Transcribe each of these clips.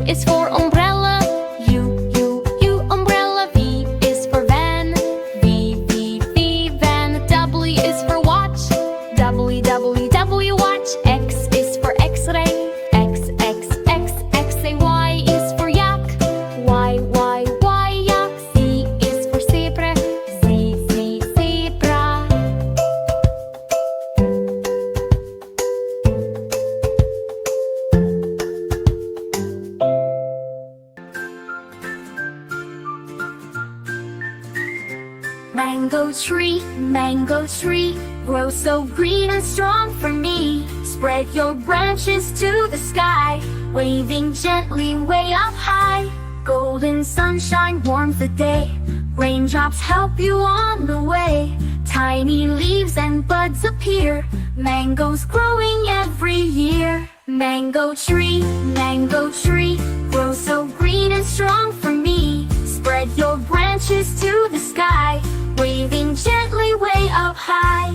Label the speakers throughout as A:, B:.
A: is for umbrella. U, umbrella. V is for van. V, van. W is for watch. W, watch. X is for x-ray. X-ray. Y is for yak. Y, yak. Z is for zebra. Z, zebra. Mango tree, grow so green and strong for me. Spread your branches to the sky, waving gently way up high. Golden sunshine warms the day, raindrops help you on the way. Tiny leaves and buds appear, mangoes growing every year. Mango tree, grow so green and strong for me. Spread your branches to the sky, waving gently way up high.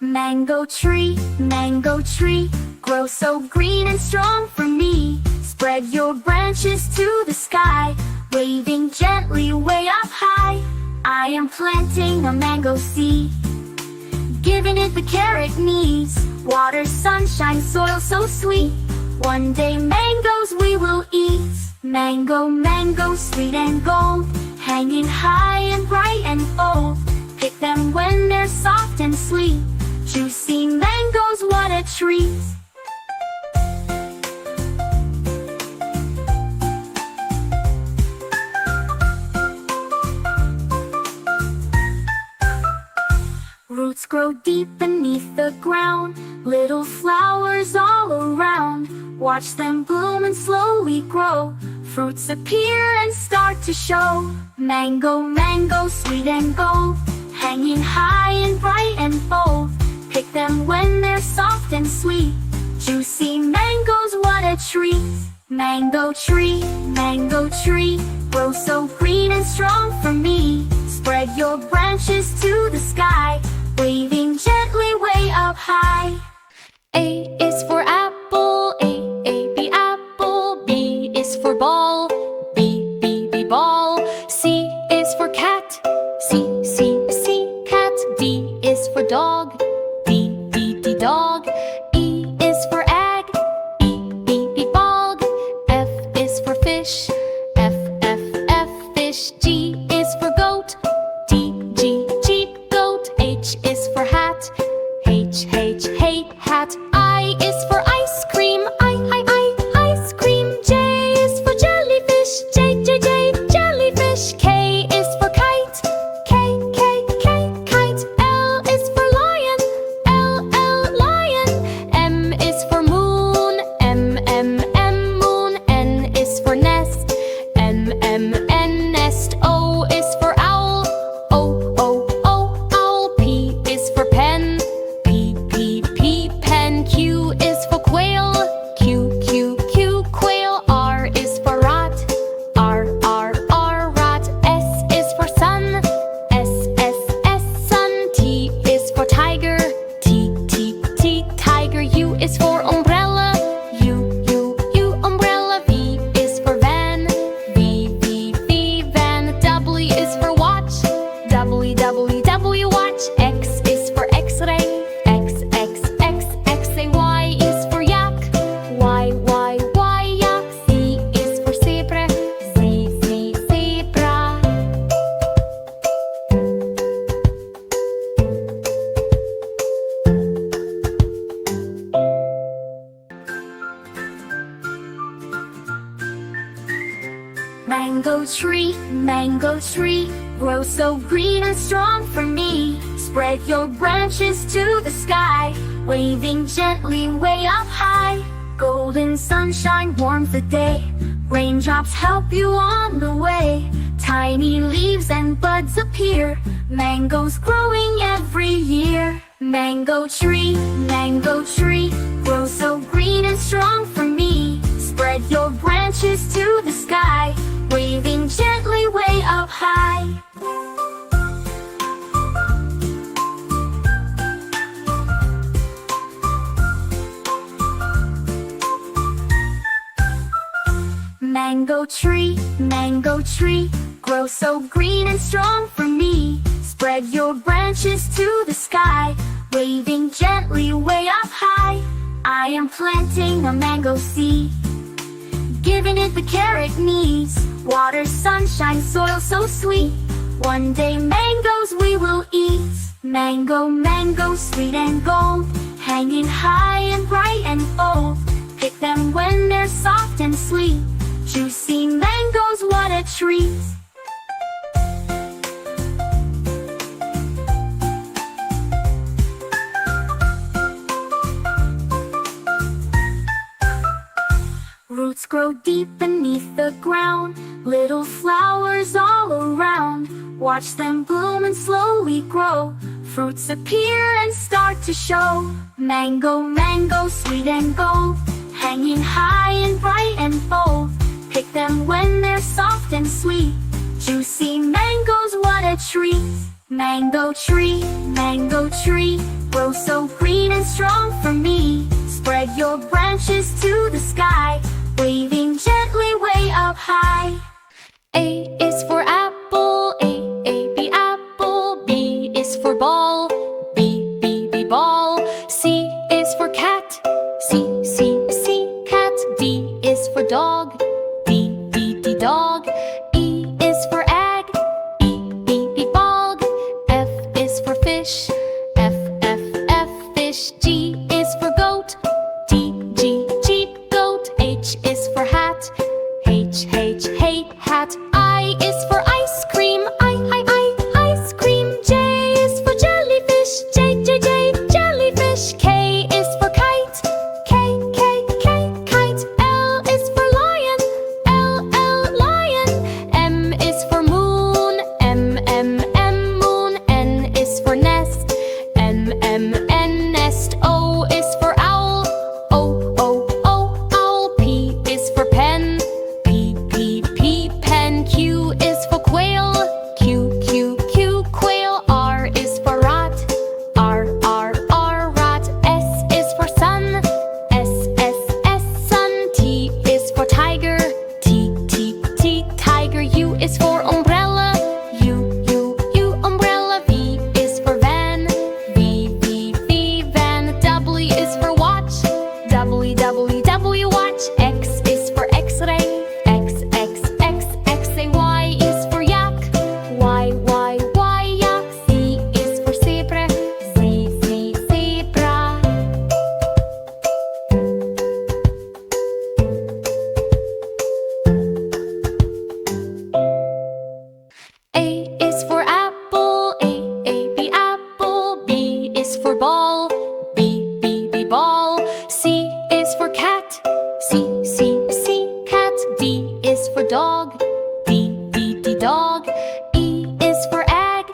A: Mango tree, grow so green and strong for me. Spread your branches to the sky, waving gently way up high. I am planting a mango seed, giving it the care it needs. Water, sunshine, soil so sweet. One day mangoes we will eat. Mango, sweet and gold, hanging high and bright and bold. Pick them when they're soft and sweet. Juicy mangoes, what a treat. Roots grow deep beneath the ground, little flowers all around. Watch them bloom and slowly grow, fruits appear and start to show. Mango, sweet and gold, hanging high and bright and bold. Pick them when they're soft and sweet. Juicy mangoes, what a treat. Mango tree, grow so green and strong for me. Spread your branches to the sky, waving gently way up high. A is for apple, A, apple. B is for ball, B, ball. C is for cat, C, cat. D is for dog, D, dog. E is for egg, E, bog. F is for fish, F, fish. G is for goat, G, goat. H is for hat, H, hat. I is for ice cream, I, ice cream. J is for jellyfish, J, jellyfish. K is for kite, K, kite. L is for lion, L, lion. M is for moon, M, moon. N is for nest, N, nest. O is for owl, O, owl. P is for pen, P, pen. Q is for quail, Q, quail. R is for rat, R, rat. S is for sun, S, sun. T is for tiger, T, tiger. U is for umbrella, U, umbrella. V is for van, V, van. W is for watch, W, watch. X is for x-ray, X-ray. Y is for yak, Y, yak. Z is for zebra, Z, zebra. Mango tree, grow so green and strong for me. Spread your branches to the sky, waving gently way up high. Golden sunshine warms the day, raindrops help you on the way. Tiny leaves and buds appear, mangoes growing every year. Mango tree, grow so green and strong for me. Spread your branches to the sky, waving gently way up high. mango tree, grow so green and strong for me. Spread your branches to the sky, waving gently way up high. I am planting a mango seed, giving it the care it needs. Water, sunshine, soil so sweet. One day mangoes we will eat. Mango, mango, sweet and gold, hanging high and bright and bold. Pick them when they're soft and sweet. Juicy mangoes, what a treat! Roots grow deep beneath the ground, little flowers all around. Watch them bloom and slowly grow. Fruits appear and start to show. Mango, mango, sweet and gold, hanging high and bright and bold. Pick them when they're soft and sweet. Juicy mangoes, what a treat! Mango tree, grow so green and strong for me. Spread your branches to the sky, waving gently way up high.
B: A is for apple, A, B, apple. B is for ball, B, ball. C is for cat, C, cat. D is for dog, D, dog. E is for egg, E, bog. F is for fish, F, fish. G is for goat, G, jeep, goat. H is for hat, H, hat. I is for ice cream, I, ice cream. J is for jellyfish, J, jellyfish. K is for kite, K, kite. L is for lion, L, lion. M is for moon, M, moon. N is for nest, N, nest. O is for owl, O, owl. P is for pen, P, pen. Q is for quail, Q, quail. R is for rat, R, rat. S is for sun, S, sun. T is for tiger, T, tiger. U is for umbrella, U, umbrella. V is for van, V, van. W is for watch, W, watch. X is for x-ray, X, X-ray. Y is for yak, Y, yak. Z is for zebra, Z, zebra. A is for apple, A, B, apple. B is for ball, B, ball. C is for cat, C, cat. D is for dog, D, dog. E is for egg,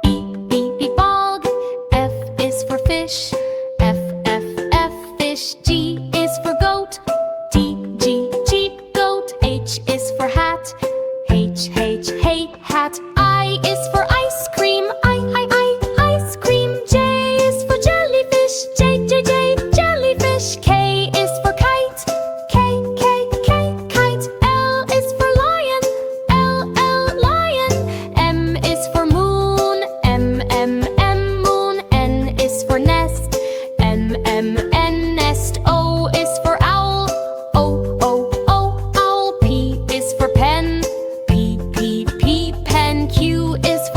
B: E, bog. F is for fish, F, fish. G is for goat, G, jeep, goat. H is for hat, H, hat. I is for ice cream, I, ice cream. J is for jellyfish, J, jellyfish. K is for kite, K, kite. L is for lion, L, lion. M is for moon, M, moon. N is for nest, N, nest. O is for owl, O, owl. P is for pen, P, pen. Q is